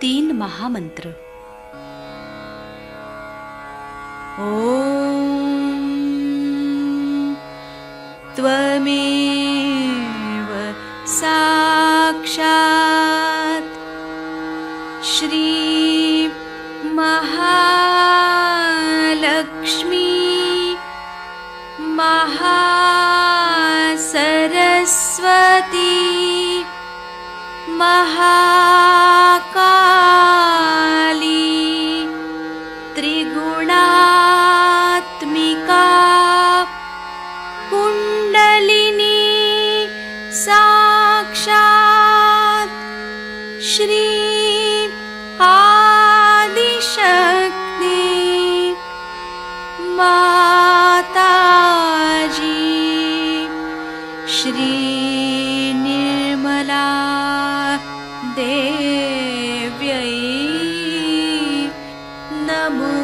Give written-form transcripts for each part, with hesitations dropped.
3 महामंत्र। ॐ त्वमेव साक्षात् श्री महालक्ष्मी महासरस्वती महाकाली त्रिगुणात्मिका कुण्डलिनी साक्षात् श्री आदिशक्ति माताजी श्री निर्मला देव्यै नमो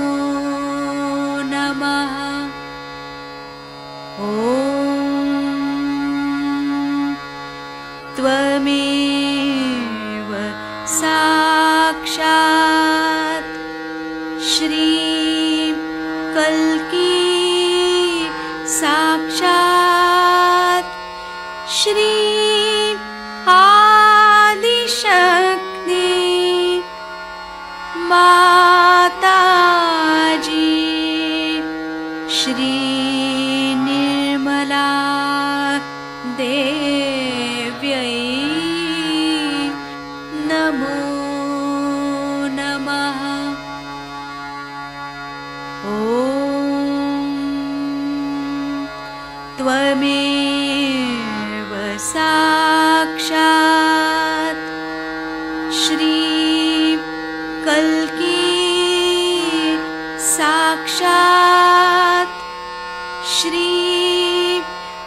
नमः। ॐ त्वमेव साक्षात् श्री कल्की साक्षात् श्री आदिशक्ति माताजी श्री निर्मला देव्यै नमो नमः। ॐ त्वमेव साक्षात् श्री कल्की साक्षात् श्री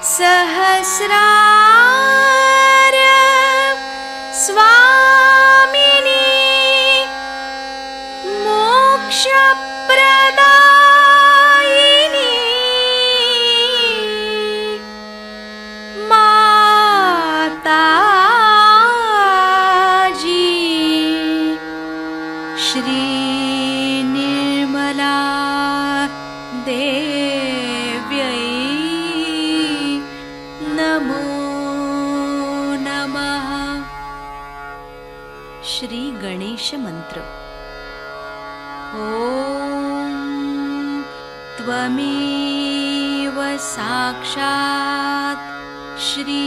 सहस्रार स्वामिनी मोक्षप्रदायिनी माताजी श्री निर्मला देव्यै नमो नमः। श्री गणेश मंत्र। ॐ त्वमेव साक्षात् श्री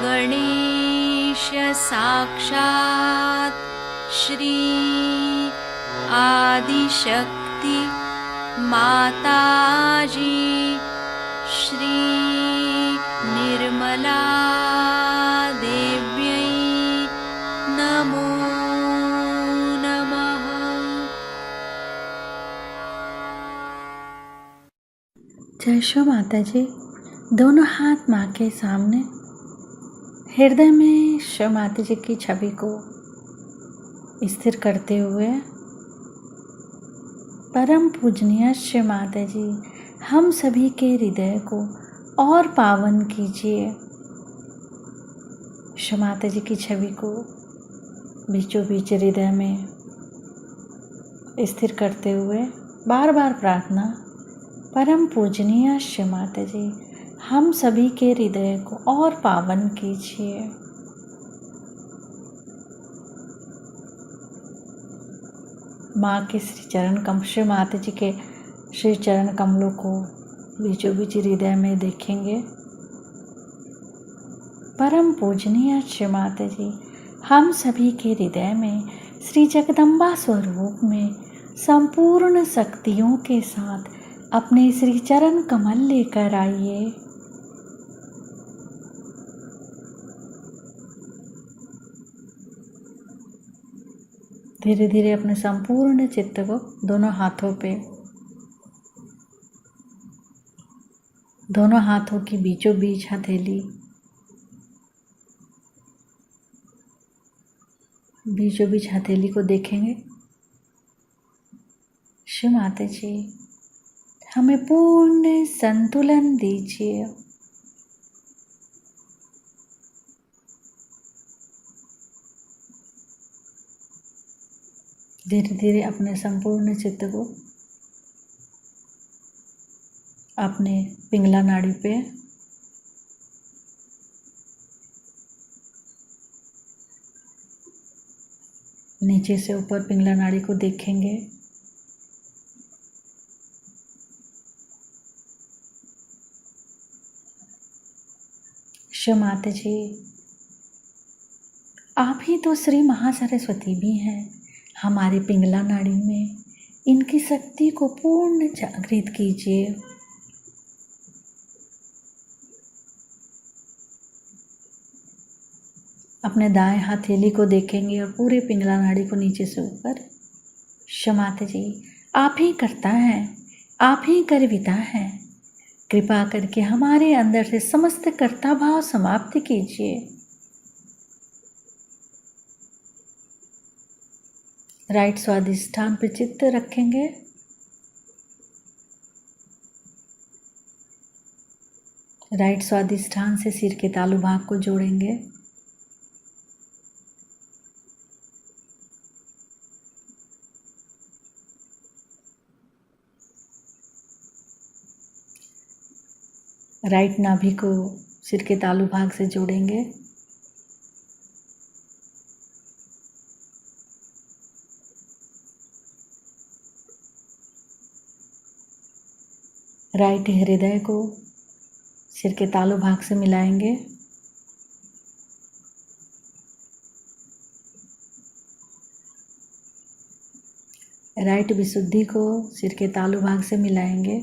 गणेश साक्षात् श्री आदिशक्ति माताजी श्री निर्मला देव्यै नमो नमः। जय शो माता जी। दोनों हाथ माँ के सामने, हृदय में शो माता जी की छवि को स्थिर करते हुए परम पूजनीय श्री माता जी हम सभी के हृदय को और पावन कीजिए। श्री माता जी की छवि को बीचों बीच हृदय में स्थिर करते हुए बार बार प्रार्थना, परम पूजनीय श्री माता जी हम सभी के हृदय को और पावन कीजिए। माँ के श्री चरण कमल, श्री माता जी के श्री चरण कमलों को बीचों बीच हृदय में देखेंगे। परम पूजनीय श्री माता जी हम सभी के हृदय में श्री जगदम्बा स्वरूप में संपूर्ण शक्तियों के साथ अपने श्री चरण कमल लेकर आइए। धीरे धीरे अपने संपूर्ण चित्त को दोनों हाथों की बीचों बीच हथेली, बीचों बीच हथेली को देखेंगे। श्री माता जी हमें पूर्ण संतुलन दीजिए। धीरे धीरे अपने संपूर्ण चित्त को अपने पिंगला नाड़ी पे नीचे से ऊपर पिंगला नाड़ी को देखेंगे। शिव माता जी, आप ही तो श्री महासरस्वती भी हैं। हमारे पिंगला नाड़ी में इनकी शक्ति को पूर्ण जागृत कीजिए। अपने दाएं हथेली को देखेंगे और पूरे पिंगला नाड़ी को नीचे से ऊपर। शिव माता जी, आप ही करता है, आप ही करविता है। कृपा करके हमारे अंदर से समस्त कर्ता भाव समाप्त कीजिए। राइट स्वादिष्ठान पर चित्त रखेंगे। राइट स्वादिष्ठान से सिर के तालु भाग को जोड़ेंगे। राइट नाभि को सिर के तालु भाग से जोड़ेंगे। राइट हृदय को सिर के तालु भाग से मिलाएंगे। राइट विशुद्धि को सिर के तालु भाग से मिलाएंगे।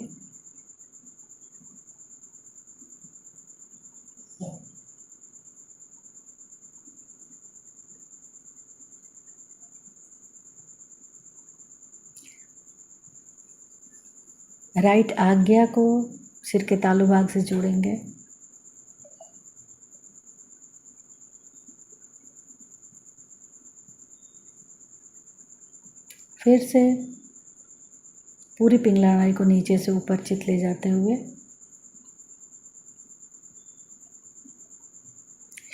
राइट आज्ञा को सिर के तालु भाग से जोड़ेंगे। फिर से पूरी पिंगला नाड़ी को नीचे से ऊपर चित ले जाते हुए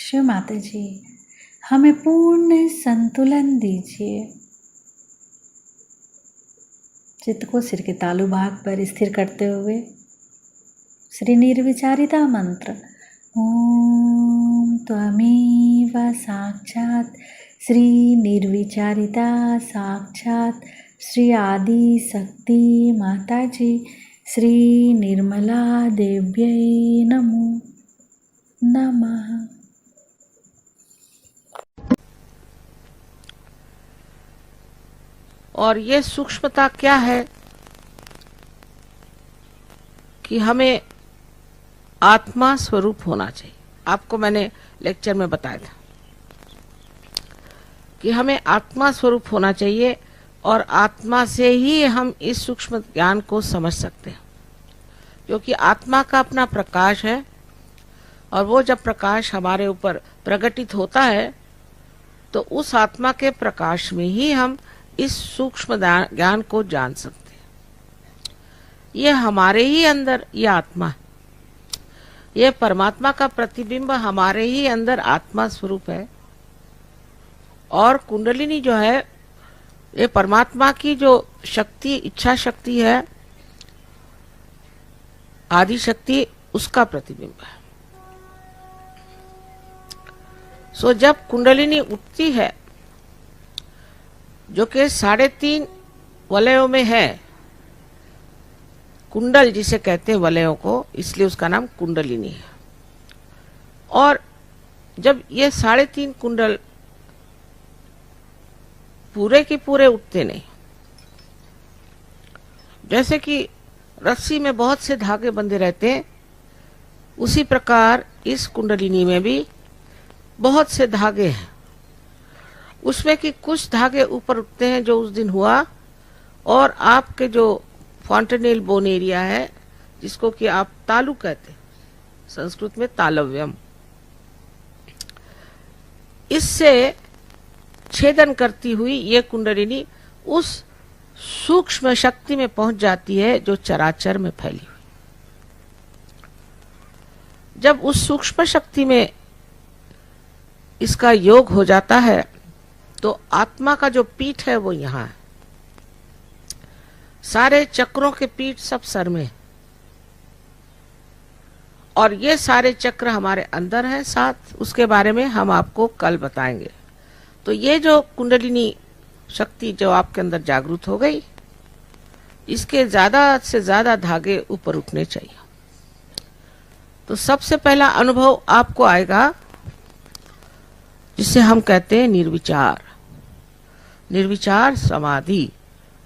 शिव माता जी, हमें पूर्ण संतुलन दीजिए। चित्त को सिर के तालु भाग पर स्थिर करते हुए श्री निर्विचारिता मंत्र ओम त्वमेव साक्षात श्री निर्विचारिता साक्षात श्री आदि शक्ति माता जी श्री निर्मला देव्यै नमो नमः। और ये सूक्ष्मता क्या है कि हमें आत्मा स्वरूप होना चाहिए। आपको मैंने लेक्चर में बताया था कि हमें आत्मा स्वरूप होना चाहिए और आत्मा से ही हम इस सूक्ष्म ज्ञान को समझ सकते हैं, क्योंकि आत्मा का अपना प्रकाश है और वो जब प्रकाश हमारे ऊपर प्रकटित होता है तो उस आत्मा के प्रकाश में ही हम इस सूक्ष्म ज्ञान को जान सकते हैं। ये हमारे ही अंदर ये आत्मा है, ये परमात्मा का प्रतिबिंब हमारे ही अंदर आत्मा स्वरूप है। और कुंडलिनी जो है ये परमात्मा की जो शक्ति, इच्छा शक्ति है, आदि शक्ति, उसका प्रतिबिंब है। सो जब कुंडलिनी उठती है जो कि 3.5 वलयों में है, कुंडल जिसे कहते हैं वलयों को, इसलिए उसका नाम कुंडलिनी है। और जब ये 3.5 कुंडल पूरे के पूरे उठते नहीं, जैसे कि रस्सी में बहुत से धागे बंधे रहते हैं, उसी प्रकार इस कुंडलिनी में भी बहुत से धागे हैं। उसमें कि कुछ धागे ऊपर उठते हैं जो उस दिन हुआ, और आपके जो फॉन्टेनेल बोन एरिया है जिसको कि आप तालु कहते हैं, संस्कृत में तालव्यम, इससे छेदन करती हुई ये कुंडलिनी उस सूक्ष्म शक्ति में पहुंच जाती है जो चराचर में फैली हुई। जब उस सूक्ष्म शक्ति में इसका योग हो जाता है तो आत्मा का जो पीठ है वो यहाँ है। सारे चक्रों के पीठ सब सर में, और ये सारे चक्र हमारे अंदर है साथ, उसके बारे में हम आपको कल बताएंगे। तो ये जो कुंडलिनी शक्ति जो आपके अंदर जागृत हो गई, इसके ज्यादा से ज्यादा धागे ऊपर उठने चाहिए। तो सबसे पहला अनुभव आपको आएगा जिसे हम कहते हैं निर्विचार। निर्विचार समाधि,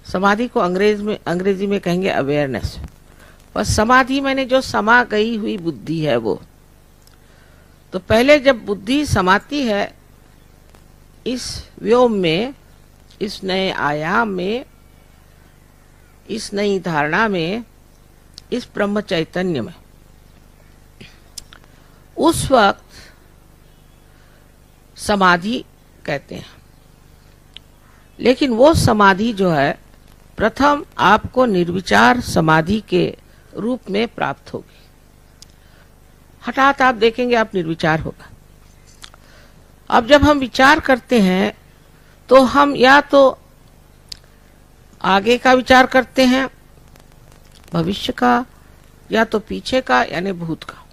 समाधि को अंग्रेजी में कहेंगे अवेयरनेस। पर समाधि मैंने जो समा गई हुई बुद्धि है वो। तो पहले जब बुद्धि समाती है इस व्योम में, इस नए आयाम में, इस नई धारणा में, इस ब्रह्म चैतन्य में, उस वक्त समाधि कहते हैं। लेकिन वो समाधि जो है प्रथम आपको निर्विचार समाधि के रूप में प्राप्त होगी। हठात आप देखेंगे आप निर्विचार होगा। अब जब हम विचार करते हैं तो हम या तो आगे का विचार करते हैं, भविष्य का, या तो पीछे का यानी भूत का।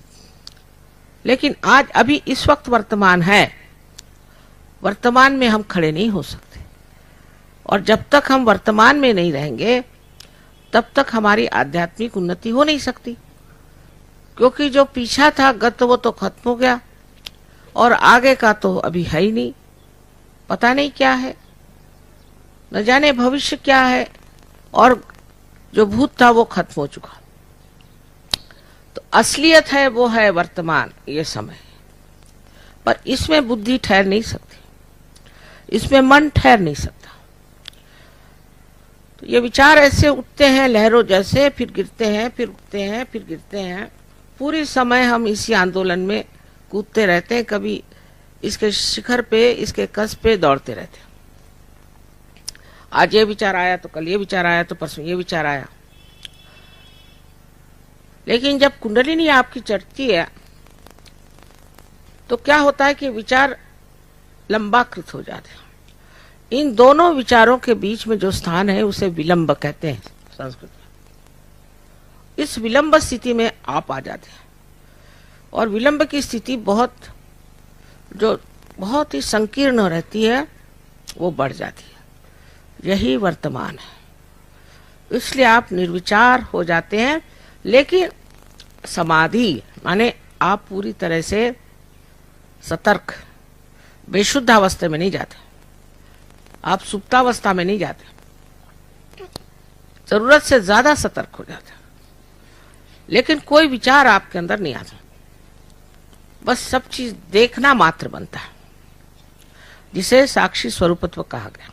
लेकिन आज अभी इस वक्त वर्तमान है, वर्तमान में हम खड़े नहीं हो सकते। और जब तक हम वर्तमान में नहीं रहेंगे तब तक हमारी आध्यात्मिक उन्नति हो नहीं सकती, क्योंकि जो पीछा था गत वो तो खत्म हो गया, और आगे का तो अभी है ही नहीं, पता नहीं क्या है, न जाने भविष्य क्या है, और जो भूत था वो खत्म हो चुका। तो असलियत है वो है वर्तमान, ये समय। पर इसमें बुद्धि ठहर नहीं सकती, इसमें मन ठहर नहीं सकता। तो ये विचार ऐसे उठते हैं लहरों जैसे, फिर गिरते हैं, फिर उठते हैं, फिर गिरते हैं। पूरी समय हम इसी आंदोलन में कूदते रहते हैं, कभी इसके शिखर पे, इसके कस पे दौड़ते रहते हैं। आज ये विचार आया तो कल ये विचार आया तो परसों ये विचार आया। लेकिन जब कुंडलिनी आपकी चढ़ती है तो क्या होता है कि विचार लंबाकृत हो जाते हैं। इन दोनों विचारों के बीच में जो स्थान है उसे विलंब कहते हैं संस्कृत में। इस विलंब स्थिति में आप आ जाते हैं, और विलंब की स्थिति बहुत ही संकीर्ण रहती है, वो बढ़ जाती है। यही वर्तमान है। इसलिए आप निर्विचार हो जाते हैं। लेकिन समाधि माने आप पूरी तरह से सतर्क, बेशुद्ध अवस्था में नहीं जाते, आप सुप्तावस्था में नहीं जाते, जरूरत से ज्यादा सतर्क हो जाते। लेकिन कोई विचार आपके अंदर नहीं आता, बस सब चीज देखना मात्र बनता है, जिसे साक्षी स्वरूपत्व कहा गया।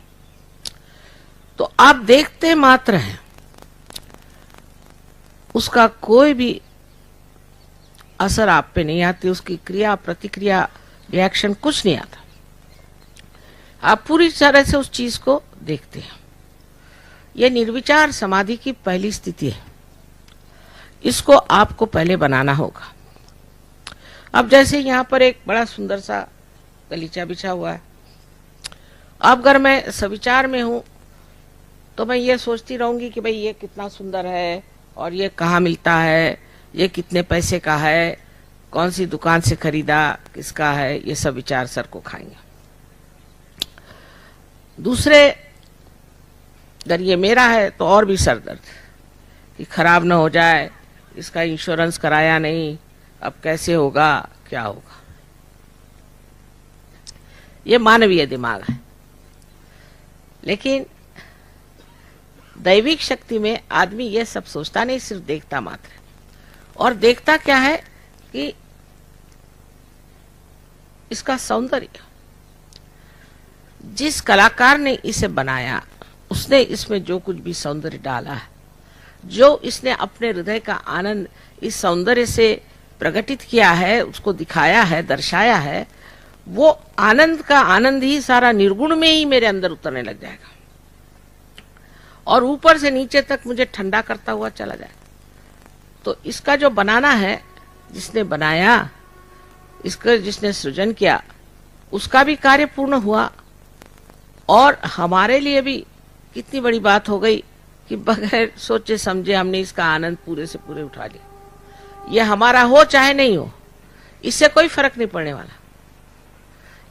तो आप देखते मात्र हैं, उसका कोई भी असर आप पे नहीं आती, उसकी क्रिया प्रतिक्रिया रिएक्शन कुछ नहीं आता। आप पूरी तरह से उस चीज को देखते हैं। यह निर्विचार समाधि की पहली स्थिति है। इसको आपको पहले बनाना होगा। अब जैसे यहाँ पर एक बड़ा सुंदर सा गलीचा बिछा हुआ है। अब अगर मैं सविचार में हूं तो मैं ये सोचती रहूंगी कि भाई ये कितना सुंदर है, और ये कहाँ मिलता है, ये कितने पैसे का है, कौन सी दुकान से खरीदा, किसका है, ये सब विचार सर को खाएंगे। दूसरे अगर ये मेरा है तो और भी सरदर्द कि खराब ना हो जाए, इसका इंश्योरेंस कराया नहीं, अब कैसे होगा, क्या होगा। ये मानवीय दिमाग है। लेकिन दैविक शक्ति में आदमी ये सब सोचता नहीं, सिर्फ देखता मात्र है। और देखता क्या है कि इसका सौंदर्य, जिस कलाकार ने इसे बनाया उसने इसमें जो कुछ भी सौंदर्य डाला है, जो इसने अपने हृदय का आनंद इस सौंदर्य से प्रकटित किया है, उसको दिखाया है, दर्शाया है, वो आनंद का आनंद ही सारा निर्गुण में ही मेरे अंदर उतरने लग जाएगा, और ऊपर से नीचे तक मुझे ठंडा करता हुआ चला जाएगा। तो इसका जो बनाना है, जिसने बनाया, इसका जिसने सृजन किया, उसका भी कार्य पूर्ण हुआ, और हमारे लिए भी कितनी बड़ी बात हो गई कि बगैर सोचे समझे हमने इसका आनंद पूरे से पूरे उठा लिया। ये हमारा हो चाहे नहीं हो, इससे कोई फर्क नहीं पड़ने वाला।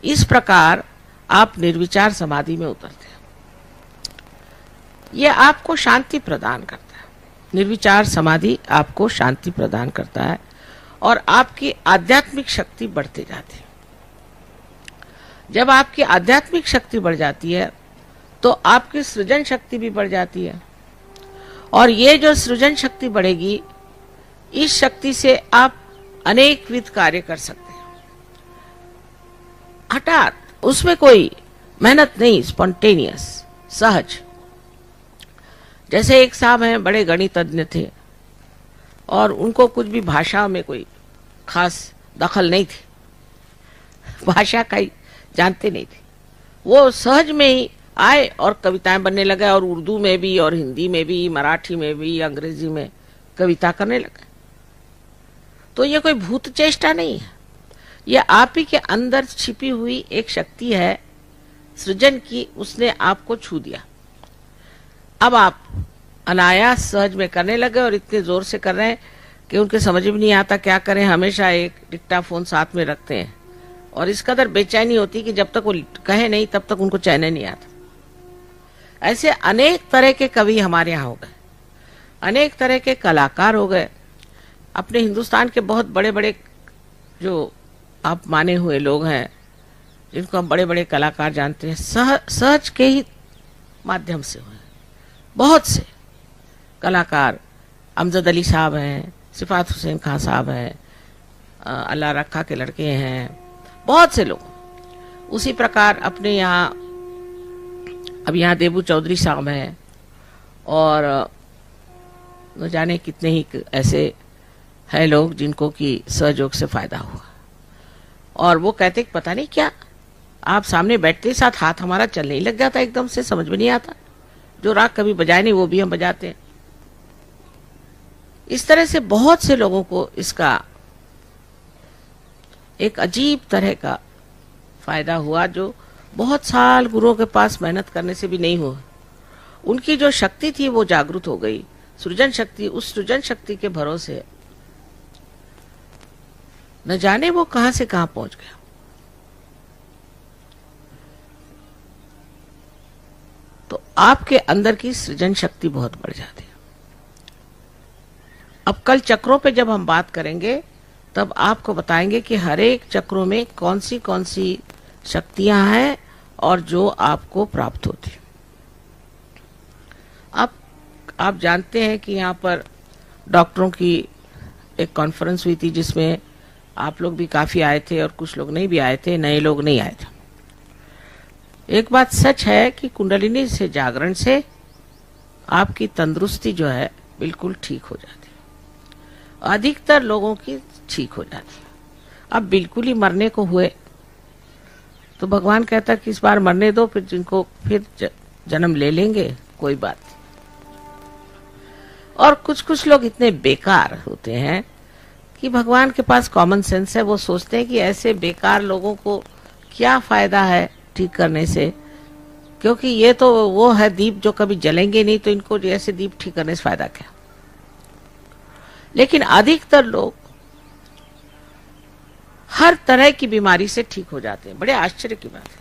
इस प्रकार आप निर्विचार समाधि में उतरते हैं। यह आपको शांति प्रदान करता है। निर्विचार समाधि आपको शांति प्रदान करता है और आपकी आध्यात्मिक शक्ति बढ़ती जाती है। जब आपकी आध्यात्मिक शक्ति बढ़ जाती है तो आपकी सृजन शक्ति भी बढ़ जाती है, और ये जो सृजन शक्ति बढ़ेगी, इस शक्ति से आप अनेकविध कार्य कर सकते हैं। हठात उसमें कोई मेहनत नहीं, स्पॉन्टेनियस, सहज। जैसे एक साहब हैं, बड़े गणितज्ञ थे और उनको कुछ भी भाषा में कोई खास दखल नहीं थी, भाषा का ही जानते नहीं थे। वो सहज में ही आए और कविताएं बनने लगे, और उर्दू में भी और हिंदी में भी, मराठी में भी, अंग्रेजी में कविता करने लगे। तो ये कोई भूत चेष्टा नहीं है, ये आप ही के अंदर छिपी हुई एक शक्ति है सृजन की, उसने आपको छू दिया। अब आप अनायास सहज में करने लगे और इतने जोर से कर रहे हैं कि उनके समझ में नहीं आता क्या करें। हमेशा एक डिक्टाफोन साथ में रखते हैं और इस कदर बेचैनी होती कि जब तक वो कहे नहीं तब तक उनको चैन नहीं आता। ऐसे अनेक तरह के कवि हमारे यहाँ हो गए, अनेक तरह के कलाकार हो गए। अपने हिंदुस्तान के बहुत बड़े बड़े जो आप माने हुए लोग हैं, जिनको हम बड़े बड़े कलाकार जानते हैं, सहज के ही माध्यम से हुए। बहुत से कलाकार, अमजद अली साहब हैं, सिफात हुसैन खान साहब हैं, अल्लाह रखा के लड़के हैं, बहुत से लोग। उसी प्रकार अपने यहाँ, अब यहाँ देबू चौधरी साहब हैं, और न जाने कितने ही ऐसे हैं लोग जिनको कि सहयोग से फायदा हुआ। और वो कहते पता नहीं क्या, आप सामने बैठते ही साथ हाथ हमारा चलने ही लग जाता, एकदम से समझ में नहीं आता। जो राग कभी बजाए नहीं वो भी हम बजाते हैं। इस तरह से बहुत से लोगों को इसका एक अजीब तरह का फायदा हुआ, जो बहुत साल गुरुओं के पास मेहनत करने से भी नहीं हुआ। उनकी जो शक्ति थी वो जागृत हो गई, सृजन शक्ति। उस सृजन शक्ति के भरोसे न जाने वो कहां से कहां पहुंच गया। तो आपके अंदर की सृजन शक्ति बहुत बढ़ जाती है। अब कल चक्रों पे जब हम बात करेंगे तब आपको बताएंगे कि हर एक चक्रों में कौन सी शक्तियां हैं और जो आपको प्राप्त होती है। अब आप जानते हैं कि यहाँ पर डॉक्टरों की एक कॉन्फ्रेंस हुई थी, जिसमें आप लोग भी काफी आए थे और कुछ लोग नहीं भी आए थे, नए लोग नहीं आए थे। एक बात सच है कि कुंडलिनी से, जागरण से आपकी तंदुरुस्ती जो है बिल्कुल ठीक हो जाती है। अधिकतर लोगों की ठीक हो जाती है। अब बिल्कुल ही मरने को हुए तो भगवान कहता कि इस बार मरने दो, फिर जिनको फिर जन्म ले लेंगे, कोई बात नहीं। और कुछ लोग इतने बेकार होते हैं कि भगवान के पास कॉमन सेंस है। वो सोचते हैं कि ऐसे बेकार लोगों को क्या फायदा है ठीक करने से, क्योंकि ये तो वो है दीप जो कभी जलेंगे नहीं, तो इनको ऐसे दीप ठीक करने से फायदा क्या। लेकिन अधिकतर लोग हर तरह की बीमारी से ठीक हो जाते हैं। बड़े आश्चर्य की बात है,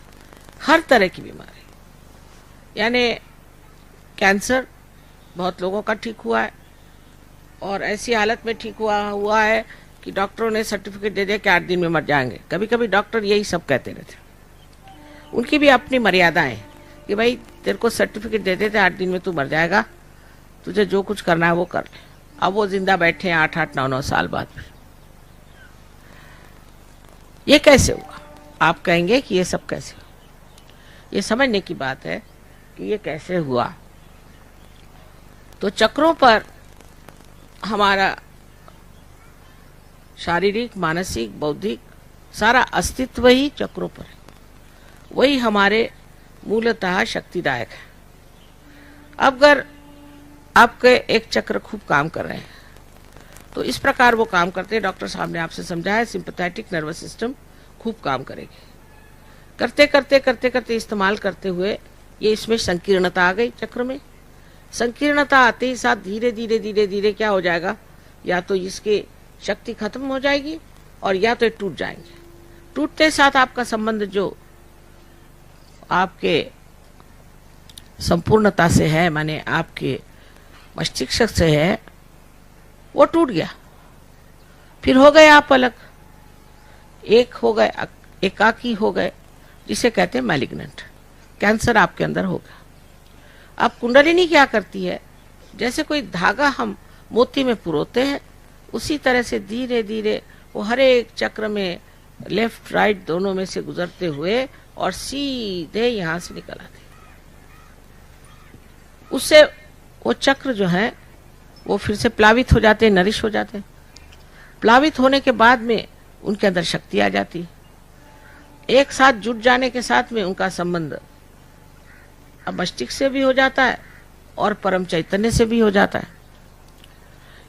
हर तरह की बीमारी, यानी कैंसर बहुत लोगों का ठीक हुआ है, और ऐसी हालत में ठीक हुआ है कि डॉक्टरों ने सर्टिफिकेट दे दिया कि 8 दिन में मर जाएंगे। कभी कभी डॉक्टर यही सब कहते रहते, उनकी भी अपनी मर्यादाएं कि भाई तेरे को सर्टिफिकेट दे देते 8 दिन में तू मर जाएगा, तुझे जो कुछ करना है वो कर ले। अब वो जिंदा बैठे हैं 8-8, 9-9 साल बाद भी। ये कैसे हुआ? आप कहेंगे कि ये सब कैसे हुआ। ये समझने की बात है कि ये कैसे हुआ। तो चक्रों पर हमारा शारीरिक, मानसिक, बौद्धिक सारा अस्तित्व ही चक्रों पर है। वही हमारे मूलतः शक्तिदायक है। अब अगर आपके एक चक्र खूब काम कर रहे हैं तो इस प्रकार वो काम करते हैं। डॉक्टर साहब ने आपसे समझाया, सिंपैथेटिक नर्वस सिस्टम खूब काम करेगी। करते करते करते करते इस्तेमाल करते हुए ये इसमें संकीर्णता आ गई। चक्र में संकीर्णता आते ही साथ धीरे धीरे धीरे धीरे क्या हो जाएगा, या तो इसकी शक्ति खत्म हो जाएगी और या तो ये टूट जाएंगे। टूटते साथ आपका संबंध जो आपके संपूर्णता से है, माने आपके मस्तिष्क से है, वो टूट गया। फिर हो गए आप अलग, एक हो गए, एकाकी हो गए, जिसे कहते हैं मैलिग्नेंट। कैंसर आपके अंदर हो गया। अब कुंडलिनी क्या करती है, जैसे कोई धागा हम मोती में पुरोते हैं, उसी तरह से धीरे धीरे वो हर एक चक्र में लेफ्ट राइट दोनों में से गुजरते हुए और सीधे यहां से निकल आते। उससे वो चक्र जो है वो फिर से प्लावित हो जाते हैं, नरिश हो जाते हैं। प्लावित होने के बाद में उनके अंदर शक्ति आ जाती है। एक साथ जुट जाने के साथ में उनका संबंध अब मस्तिष्क से भी हो जाता है और परम चैतन्य से भी हो जाता है।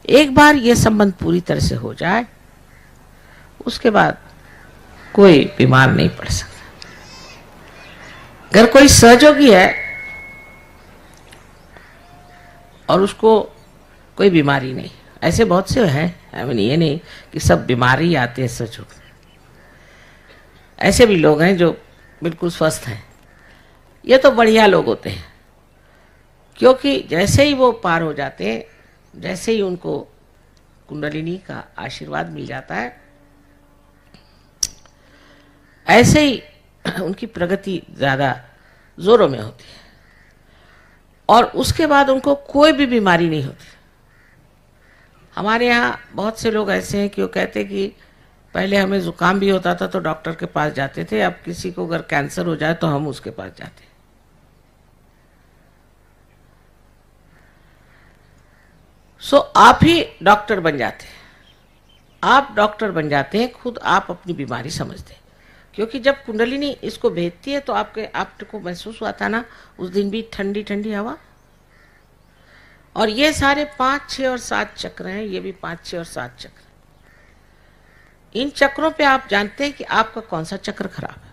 एक बार ये संबंध पूरी तरह से हो जाए, उसके बाद कोई बीमार नहीं पड़ सकता। अगर कोई सहयोगी है और उसको कोई बीमारी नहीं, ऐसे बहुत से हैं, ये नहीं कि सब बीमारी आते हैं सहयोग, ऐसे भी लोग हैं जो बिल्कुल स्वस्थ हैं। ये तो बढ़िया लोग होते हैं, क्योंकि जैसे ही वो पार हो जाते हैं, जैसे ही उनको कुंडलिनी का आशीर्वाद मिल जाता है, ऐसे ही उनकी प्रगति ज्यादा जोरों में होती है और उसके बाद उनको कोई भी बीमारी नहीं होती। हमारे यहाँ बहुत से लोग ऐसे हैं कि वो कहते हैं कि पहले हमें जुकाम भी होता था तो डॉक्टर के पास जाते थे, अब किसी को अगर कैंसर हो जाए तो हम उसके पास जाते हैं। सो आप ही डॉक्टर बन जाते हैं। आप डॉक्टर बन जाते हैं, खुद आप अपनी बीमारी समझते हैं। क्योंकि जब कुंडलिनी इसको भेजती है तो आपको महसूस हुआ था ना उस दिन भी ठंडी ठंडी हवा, और ये सारे 5, 6 और 7 चक्र हैं, ये भी 5, 6 और 7 चक्र। इन चक्रों पे आप जानते हैं कि आपका कौन सा चक्र खराब है,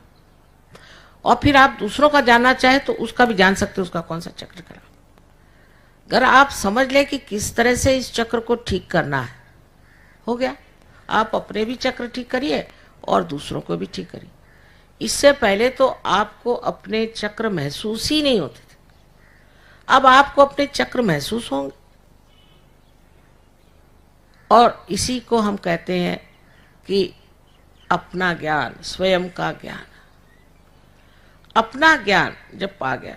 और फिर आप दूसरों का जानना चाहे तो उसका भी जान सकते हैं उसका कौन सा चक्र खराब। अगर आप समझ लें कि किस तरह से इस चक्र को ठीक करना है, हो गया। आप अपने भी चक्र ठीक करिए और दूसरों को भी ठीक करिए। इससे पहले तो आपको अपने चक्र महसूस ही नहीं होते थे, अब आपको अपने चक्र महसूस होंगे। और इसी को हम कहते हैं कि अपना ज्ञान, स्वयं का ज्ञान। अपना ज्ञान जब पा गया,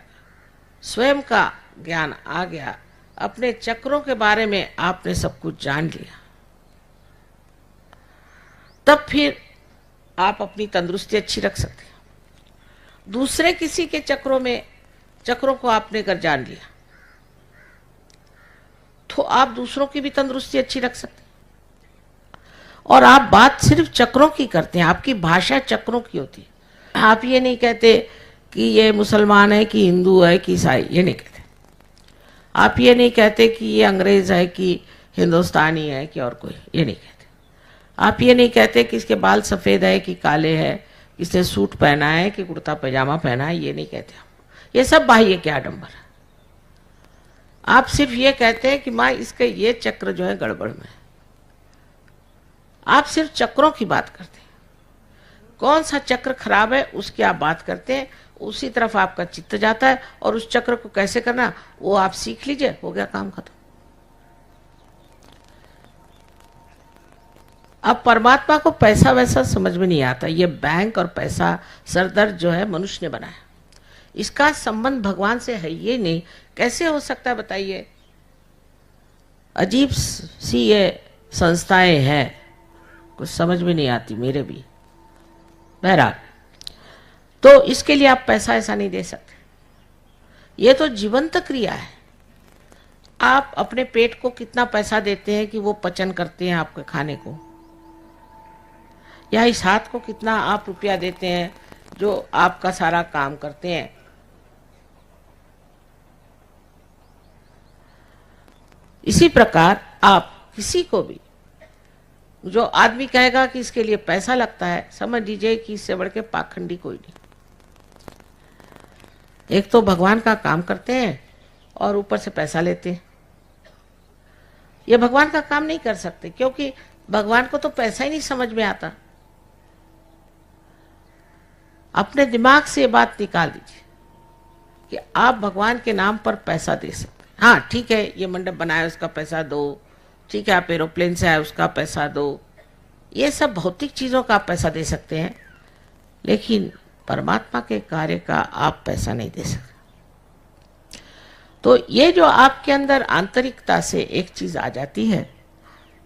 स्वयं का ज्ञान आ गया, अपने चक्रों के बारे में आपने सब कुछ जान लिया, तब फिर आप अपनी तंदुरुस्ती अच्छी रख सकते हैं। दूसरे किसी के चक्रों को आपने अगर जान लिया तो आप दूसरों की भी तंदुरुस्ती अच्छी रख सकते हैं। और आप बात सिर्फ चक्रों की करते हैं, आपकी भाषा चक्रों की होती है। आप ये नहीं कहते कि ये मुसलमान है कि हिंदू है कि ईसाई, ये नहीं कहते। आप ये नहीं कहते कि ये अंग्रेज है कि हिंदुस्तानी है कि और कोई, ये नहीं कहते। आप ये नहीं कहते कि इसके बाल सफ़ेद है कि काले है, इसने सूट पहना है कि कुर्ता पैजामा पहना है, ये नहीं कहते आप। ये सब बाह्य क्या आडंबर है। आप सिर्फ ये कहते हैं कि माँ इसके ये चक्र जो है गड़बड़ में है। आप सिर्फ चक्रों की बात करते हैं, कौन सा चक्र खराब है उसकी आप बात करते हैं, उसी तरफ आपका चित्त जाता है और उस चक्र को कैसे करना वो आप सीख लीजिए, हो गया काम खत्म। अब परमात्मा को पैसा वैसा समझ में नहीं आता। ये बैंक और पैसा सरदर्द जो है मनुष्य ने बनाया, इसका संबंध भगवान से है ये नहीं। कैसे हो सकता है बताइए। अजीब सी ये संस्थाएं हैं, कुछ समझ में नहीं आती मेरे भी। बहरहाल, तो इसके लिए आप पैसा ऐसा नहीं दे सकते। ये तो जीवंत क्रिया है। आप अपने पेट को कितना पैसा देते हैं कि वो पचन करते हैं आपके खाने को, या इस हाथ को कितना आप रुपया देते हैं जो आपका सारा काम करते हैं। इसी प्रकार आप किसी को भी, जो आदमी कहेगा कि इसके लिए पैसा लगता है, समझ लीजिए कि इससे बढ़ के पाखंडी कोई नहीं। एक तो भगवान का काम करते हैं और ऊपर से पैसा लेते हैं। ये भगवान का काम नहीं कर सकते, क्योंकि भगवान को तो पैसा ही नहीं समझ में आता। अपने दिमाग से ये बात निकाल दीजिए कि आप भगवान के नाम पर पैसा दे सकते हैं। हाँ ठीक है, ये मंडप बनाया उसका पैसा दो, ठीक है आप एरोप्लेन से आए उसका पैसा दो, ये सब भौतिक चीजों का आप पैसा दे सकते हैं, लेकिन परमात्मा के कार्य का आप पैसा नहीं दे सकते। तो ये जो आपके अंदर आंतरिकता से एक चीज आ जाती है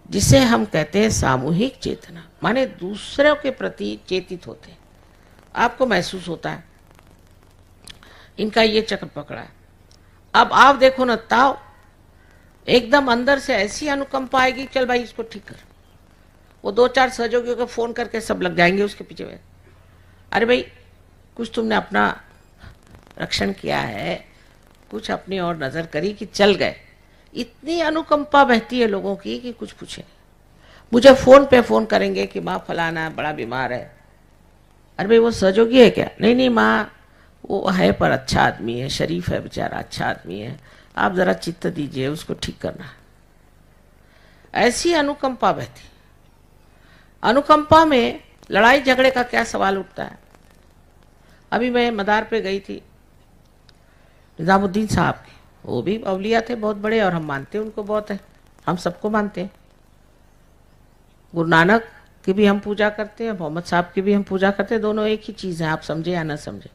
जिसे हम कहते हैं सामूहिक चेतना, माने दूसरों के प्रति चेतित होते हैं। आपको महसूस होता है इनका ये चक्र पकड़ा है, अब आप देखो ना ताव, एकदम अंदर से ऐसी अनुकंपा आएगी, चल भाई इसको ठीक कर। वो 2-4 सहयोगियों को फोन करके सब लग जाएंगे उसके पीछे में, अरे भाई कुछ तुमने अपना रक्षण किया है, कुछ अपनी और नजर करी कि चल गए। इतनी अनुकंपा बहती है लोगों की कि कुछ पूछे। मुझे फोन पे फोन करेंगे कि माँ फलाना बड़ा बीमार है। अरे भाई वो सहयोगी है क्या? नहीं नहीं माँ वो है पर अच्छा आदमी है, शरीफ है बेचारा, अच्छा आदमी है, आप जरा चित्त दीजिए उसको ठीक करना है। ऐसी अनुकंपा बहती। अनुकंपा में लड़ाई झगड़े का क्या सवाल उठता है? अभी मैं मदार पे गई थी, निजामुद्दीन साहब के, वो भी अवलिया थे बहुत बड़े और हम मानते हैं उनको बहुत है, हम सबको मानते हैं। गुरु नानक की भी हम पूजा करते हैं, मोहम्मद साहब की भी हम पूजा करते हैं, दोनों एक ही चीज़ है, आप समझे या ना समझे।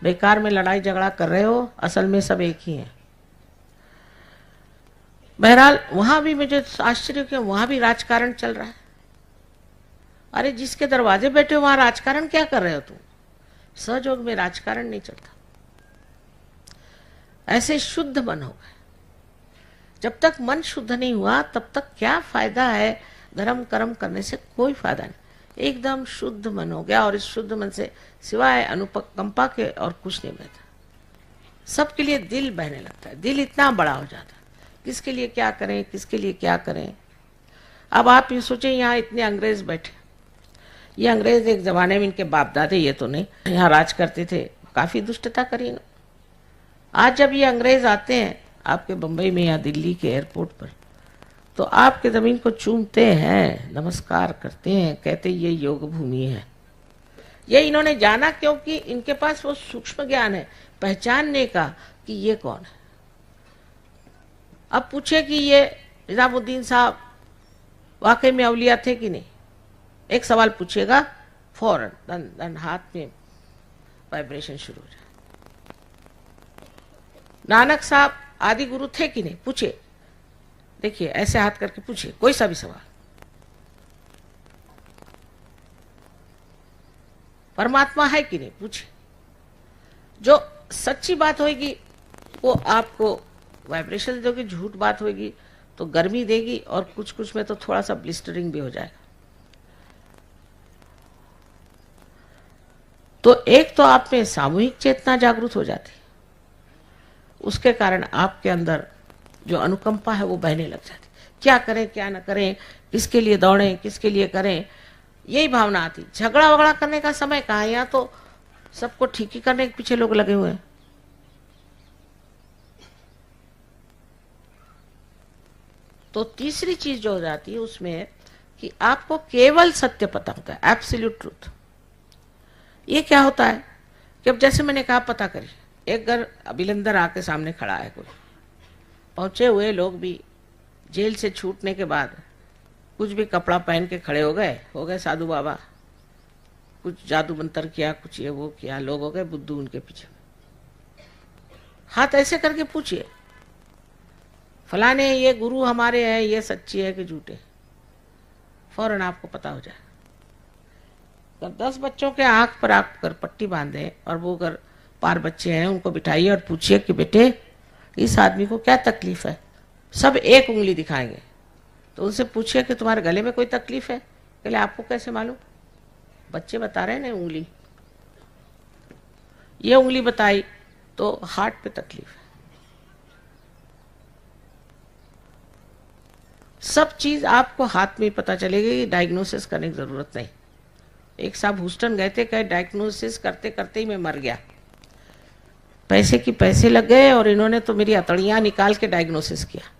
बेकार में लड़ाई झगड़ा कर रहे हो, असल में सब एक ही है। बहरहाल वहां भी मुझे आश्चर्य क्यों, वहां भी राजकारण चल रहा है। अरे जिसके दरवाजे बैठे हो वहां राजकारण क्या कर रहे हो तुम? सहयोग में राजकारण नहीं चलता। ऐसे शुद्ध मन हो गए। जब तक मन शुद्ध नहीं हुआ तब तक क्या फायदा है धर्म कर्म करने से? कोई फायदा नहीं। एकदम शुद्ध मन हो गया और इस शुद्ध मन से सिवाय अनुकंपा के और कुछ नहीं बहता। सबके लिए दिल बहने लगता है, दिल इतना बड़ा हो जाता है, किसके लिए क्या करें, किसके लिए क्या करें। अब आप ये सोचें यहाँ इतने अंग्रेज बैठे, ये अंग्रेज एक जमाने में इनके बाप दादे, ये तो नहीं, यहाँ राज करते थे, काफी दुष्टता करी ना। आज जब ये अंग्रेज आते हैं आपके बंबई में या दिल्ली के एयरपोर्ट पर, तो आपके जमीन को चूमते हैं, नमस्कार करते हैं, कहते ये योग भूमि है। ये इन्होंने जाना क्योंकि इनके पास वो सूक्ष्म ज्ञान है पहचानने का कि ये कौन है। अब पूछे कि ये निजामुद्दीन साहब वाकई में अवलिया थे कि नहीं, एक सवाल पूछेगा, फौरन दन हाथ में वाइब्रेशन शुरू हो जाए। नानक साहब आदि गुरु थे कि नहीं, पूछे, देखिए ऐसे हाथ करके पूछिए कोई सा भी सवाल। परमात्मा है कि नहीं, पूछिए। जो सच्ची बात होगी वो आपको वाइब्रेशन दोगी, झूठ बात होगी तो गर्मी देगी और कुछ कुछ में तो थोड़ा सा ब्लिस्टरिंग भी हो जाएगा। तो एक तो आप में सामूहिक चेतना जागृत हो जाती, उसके कारण आपके अंदर जो अनुकंपा है वो बहने लग जाती। क्या करें क्या न करें, किसके लिए दौड़ें, किसके लिए करें, यही भावना आती। झगड़ा वगड़ा करने का समय कहाँ है, यहाँ तो सबको ठीक ही करने के पीछे लोग लगे हुए हैं। तो तीसरी चीज जो हो जाती है उसमें कि आपको केवल सत्य पता होता है, एब्सोल्यूट ट्रूथ। ये क्या होता है कि अब जैसे मैंने कहा पता करिए, एक घर अभिलंदर आके सामने खड़ा है, कोई पहुंचे हुए लोग भी जेल से छूटने के बाद कुछ भी कपड़ा पहन के खड़े हो गए साधु बाबा, कुछ जादू मंत्र किया, कुछ ये वो किया, लोग हो गए बुद्धू उनके पीछे। हाथ ऐसे करके पूछिए फलाने ये गुरु हमारे हैं, ये सच्ची है कि झूठे, फौरन आपको पता हो जाए। जब 10 बच्चों के आंख पर आप कर पट्टी बांधे और वो अगर पार बच्चे हैं उनको बिठाइए और पूछिए कि बेटे इस आदमी को क्या तकलीफ है, सब एक उंगली दिखाएंगे। तो उनसे पूछिए कि तुम्हारे गले में कोई तकलीफ है, कहले आपको कैसे मालूम? बच्चे बता रहे हैं ना उंगली, ये उंगली बताई तो हार्ट पे तकलीफ है। सब चीज आपको हाथ में पता चलेगी, डायग्नोसिस करने की जरूरत नहीं। एक साहब ह्यूस्टन गए थे, कहे डायग्नोसिस करते करते ही मैं मर गया। पैसे की पैसे लग गए और इन्होंने तो मेरी अतड़ियां निकाल के डायग्नोसिस किया।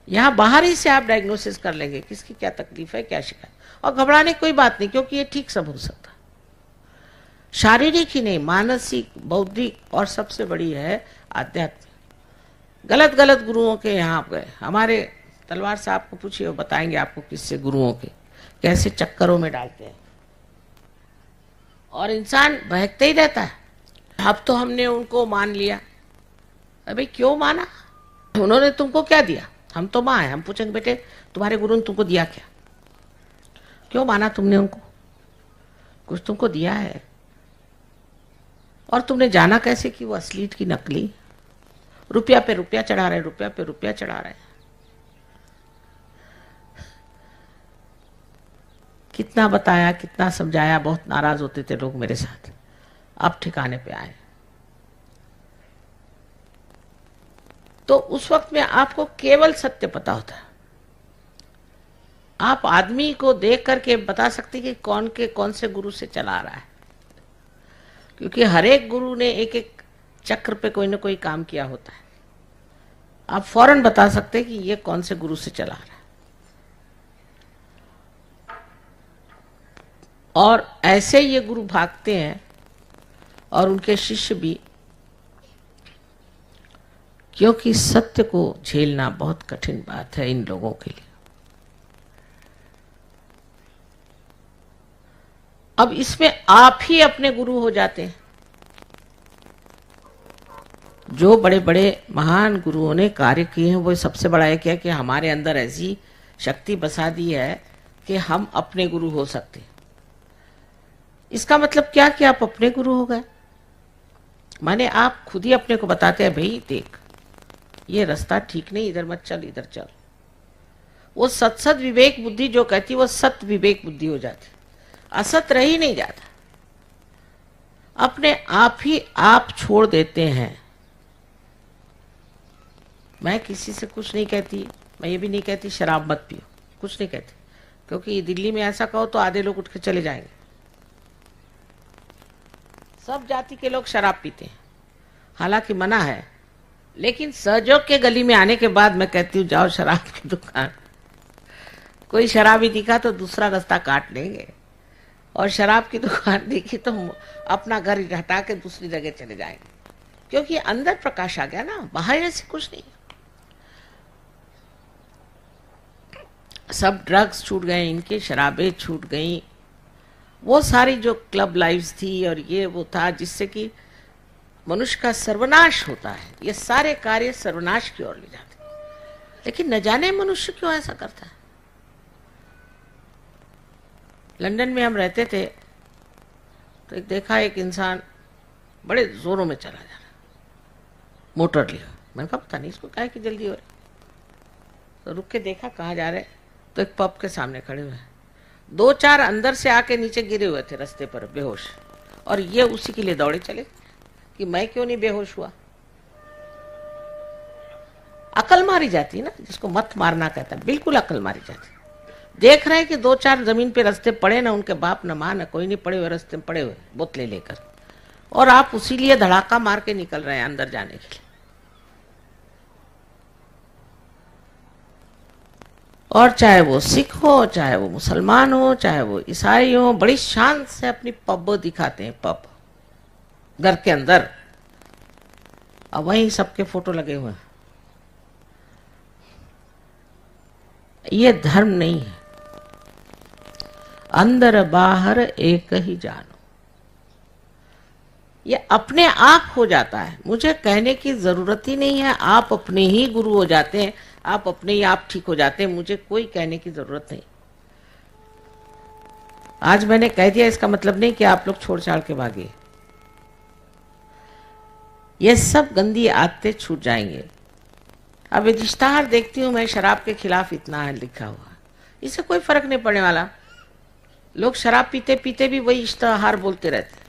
यहाँ बाहर ही से आप डायग्नोसिस कर लेंगे किसकी क्या तकलीफ है, क्या शिकायत, और घबराने की कोई बात नहीं, क्योंकि ये ठीक सब हो सकता। शारीरिक ही नहीं, मानसिक, बौद्धिक और सबसे बड़ी है आध्यात्मिक। गलत गलत गुरुओं के यहाँ आप गए, हमारे तलवार साहब को पूछिए, वो बताएंगे आपको किससे गुरुओं के कैसे चक्करों में डालते हैं, और इंसान बहकते ही रहता है। अब तो हमने उनको मान लिया। अबे क्यों माना? उन्होंने तुमको क्या दिया? हम तो माँ है, हम पूछेंगे बेटे तुम्हारे गुरु ने तुमको दिया क्या? क्यों माना तुमने उनको? कुछ तुमको दिया है, और तुमने जाना कैसे कि वो असली की नकली? रुपया पे रुपया चढ़ा रहे, रुपया पे रुपया चढ़ा रहे। कितना बताया, कितना समझाया, बहुत नाराज होते थे लोग मेरे साथ। अब ठिकाने पे आए। तो उस वक्त में आपको केवल सत्य पता होता है। आप आदमी को देख करके बता सकते कि कौन से गुरु से चला रहा है, क्योंकि हर एक गुरु ने एक एक चक्र पे कोई ना कोई काम किया होता है। आप फौरन बता सकते कि ये कौन से गुरु से चला रहा है। और ऐसे ये गुरु भागते हैं और उनके शिष्य भी, क्योंकि सत्य को झेलना बहुत कठिन बात है इन लोगों के लिए। अब इसमें आप ही अपने गुरु हो जाते हैं। जो बड़े बड़े महान गुरुओं ने कार्य किए हैं, वो सबसे बड़ा है क्या कि हमारे अंदर ऐसी शक्ति बसा दी है कि हम अपने गुरु हो सकते हैं। इसका मतलब क्या कि आप अपने गुरु हो गए, माने आप खुद ही अपने को बताते हैं, भाई देख ये रास्ता ठीक नहीं, इधर मत चल, इधर चल। वो सत विवेक बुद्धि जो कहती, वो सत विवेक बुद्धि हो जाती, असत रह ही नहीं जाता। अपने आप ही आप छोड़ देते हैं। मैं किसी से कुछ नहीं कहती, मैं ये भी नहीं कहती शराब मत पियो, कुछ नहीं कहती, क्योंकि दिल्ली में ऐसा कहो तो आधे लोग उठ के चले जाएंगे। सब जाति के लोग शराब पीते हैं, हालांकि मना है, लेकिन सहयोग के गली में आने के बाद मैं कहती हूँ जाओ शराब की दुकान, कोई शराबी दिखा तो दूसरा रास्ता काट लेंगे, और शराब की दुकान देखी तो अपना घर हटा के दूसरी जगह चले जाएंगे, क्योंकि अंदर प्रकाश आ गया ना, बाहर ऐसे कुछ नहीं। सब ड्रग्स छूट गए इनके, शराबें छूट गई, वो सारी जो क्लब लाइफ्स थी और ये वो था जिससे कि मनुष्य का सर्वनाश होता है। ये सारे कार्य सर्वनाश की ओर ले जाते हैं, लेकिन न जाने मनुष्य क्यों ऐसा करता है। लंदन में हम रहते थे तो देखा एक इंसान बड़े जोरों में चला जा रहा, मोटर लिया। मैंने कहा पता नहीं इसको क्या की जल्दी हो रही, तो रुक के देखा कहाँ जा रहे, तो एक पब के सामने खड़े हुए हैं, 2-4 अंदर से आके नीचे गिरे हुए थे रास्ते पर बेहोश, और ये उसी के लिए दौड़े चले कि मैं क्यों नहीं बेहोश हुआ। अकल मारी जाती है ना, जिसको मत मारना कहता है, बिल्कुल अकल मारी जाती है। देख रहे हैं कि 2-4 जमीन पे रास्ते पड़े ना, उनके बाप न मां न कोई नहीं, पड़े हुए रास्ते में पड़े हुए बोतलें लेकर, और आप उसी लिए धड़ाका मार के निकल रहे हैं अंदर जाने के लिए। और चाहे वो सिख हो, चाहे वो मुसलमान हो, चाहे वो ईसाई हो, बड़ी शान से अपनी पब दिखाते हैं, पब घर के अंदर, और वहीं सबके फोटो लगे हुए हैं। ये धर्म नहीं है। अंदर बाहर एक ही जानो, ये अपने आप हो जाता है। मुझे कहने की जरूरत ही नहीं है, आप अपने ही गुरु हो जाते हैं, आप अपने ही आप ठीक हो जाते हैं, मुझे कोई कहने की जरूरत नहीं। आज मैंने कह दिया इसका मतलब नहीं कि आप लोग छोड़ छाड़ के भागे। ये सब गंदी आदतें छूट जाएंगे। अब इश्तिहार देखती हूं मैं, शराब के खिलाफ इतना है लिखा हुआ, इससे कोई फर्क नहीं पड़ने वाला। लोग शराब पीते पीते भी वही इश्तिहार बोलते रहते।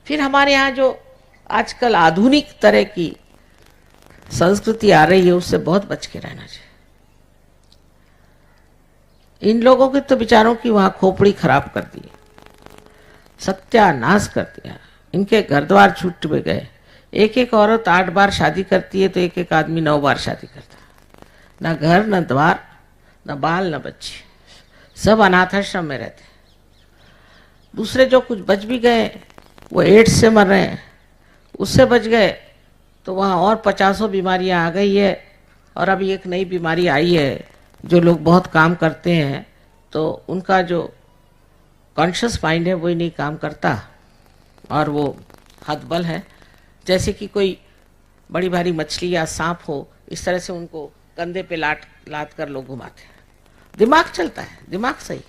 फिर हमारे यहाँ जो आजकल आधुनिक तरह की संस्कृति आ रही है, उससे बहुत बच के रहना चाहिए। इन लोगों के तो विचारों की वहां खोपड़ी खराब कर दी। सत्यानाश कर दिया। इनके घर द्वार छूट गए। एक एक औरत 8 बार शादी करती है तो एक एक आदमी 9 बार शादी करता है। ना घर, न द्वार, न बाल, न बच्चे, सब अनाथाश्रम में रहते। दूसरे जो कुछ बच भी गए वो एड्स से मर रहे हैं, उससे बच गए तो वहाँ और 50 बीमारियाँ आ गई है। और अभी एक नई बीमारी आई है, जो लोग बहुत काम करते हैं तो उनका जो कॉन्शियस माइंड है वही नहीं काम करता और वो हतबल है। जैसे कि कोई बड़ी भारी मछली या सांप हो, इस तरह से उनको कंधे पे लाद कर लोग घुमाते हैं। दिमाग चलता है, दिमाग सही,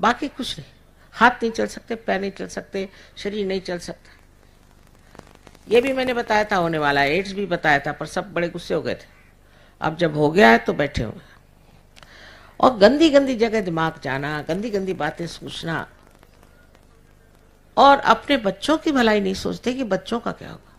बाकी कुछ नहीं। हाथ नहीं चल सकते, पैर नहीं चल सकते, शरीर नहीं चल सकता। ये भी मैंने बताया था होने वाला है, एड्स भी बताया था, पर सब बड़े गुस्से हो गए थे। अब जब हो गया है तो बैठे हुए। और गंदी गंदी जगह दिमाग जाना, गंदी गंदी बातें सोचना, और अपने बच्चों की भलाई नहीं सोचते कि बच्चों का क्या होगा।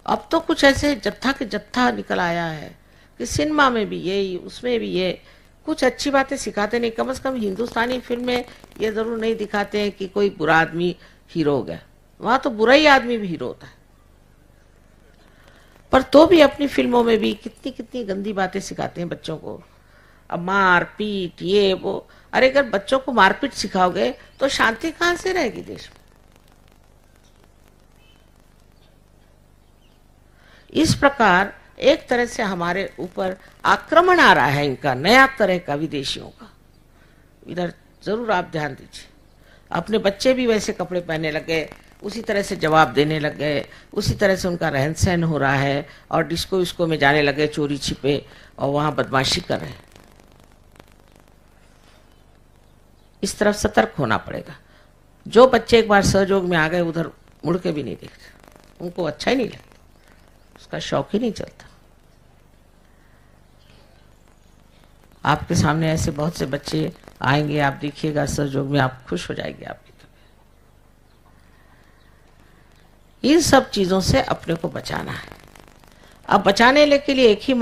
अब तो कुछ ऐसे जत्था के जत्था निकल आया है कि सिनेमा में भी ये, उसमें भी ये, कुछ अच्छी बातें सिखाते नहीं। कम से कम हिंदुस्तानी फिल्म में ये जरूर नहीं दिखाते हैं कि कोई बुरा आदमी हीरो हो गया, वहां तो बुरा ही आदमी भी हीरो होता है। पर तो भी अपनी फिल्मों में भी कितनी कितनी गंदी बातें सिखाते हैं बच्चों को। अब मार पीट ये वो, अरे अगर बच्चों को मारपीट सिखाओगे तो शांति कहां से रहेगी देश में। इस प्रकार एक तरह से हमारे ऊपर आक्रमण आ रहा है इनका, नया तरह का, विदेशियों का। इधर जरूर आप ध्यान दीजिए। अपने बच्चे भी वैसे कपड़े पहनने लग गए, उसी तरह से जवाब देने लग गए, उसी तरह से उनका रहन सहन हो रहा है, और डिस्को विस्को में जाने लगे चोरी छिपे और वहां बदमाशी कर रहे हैं। इस तरफ सतर्क होना पड़ेगा। जो बच्चे एक बार सहयोग में आ गए उधर मुड़ के भी नहीं देखते, उनको अच्छा ही नहीं लगता, उसका शौक ही नहीं चलता। आपके सामने ऐसे बहुत से बच्चे आएंगे, आप देखिएगा सहयोग में, आप खुश हो जाएंगे। आपकी इन सब चीजों से अपने को बचाना है। अब बचाने के लिए एक ही